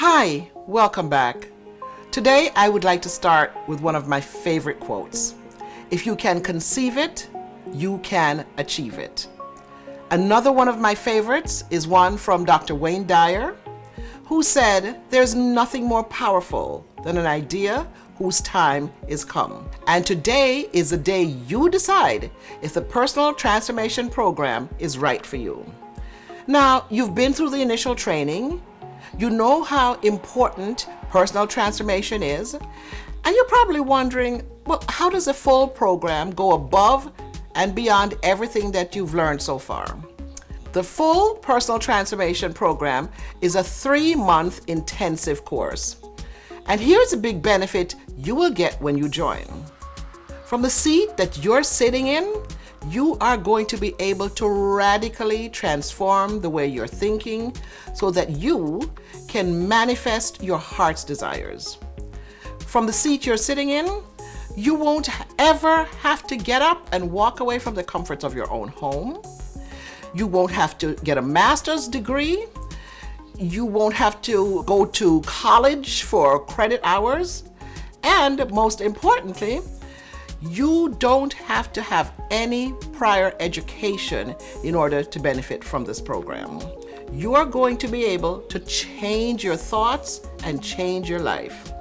Hi, welcome back. Today I would like to start with one of my favorite quotes. If you can conceive it, you can achieve it. Another one of my favorites is one from Dr. Wayne Dyer, who said, "There's nothing more powerful than an idea whose time is come." And today is the day you decide if the personal transformation program is right for you. Now, you've been through the initial training. You know how important personal transformation is, and you're probably wondering, well, how does a full program go above and beyond everything that you've learned so far? The full personal transformation program is a 3-month intensive course. And here's a big benefit you will get when you join. From the seat that you're sitting in, you are going to be able to radically transform the way you're thinking so that you can manifest your heart's desires. From the seat you're sitting in, you won't ever have to get up and walk away from the comforts of your own home. You won't have to get a master's degree. You won't have to go to college for credit hours. And most importantly, you don't have to have any prior education in order to benefit from this program. You are going to be able to change your thoughts and change your life.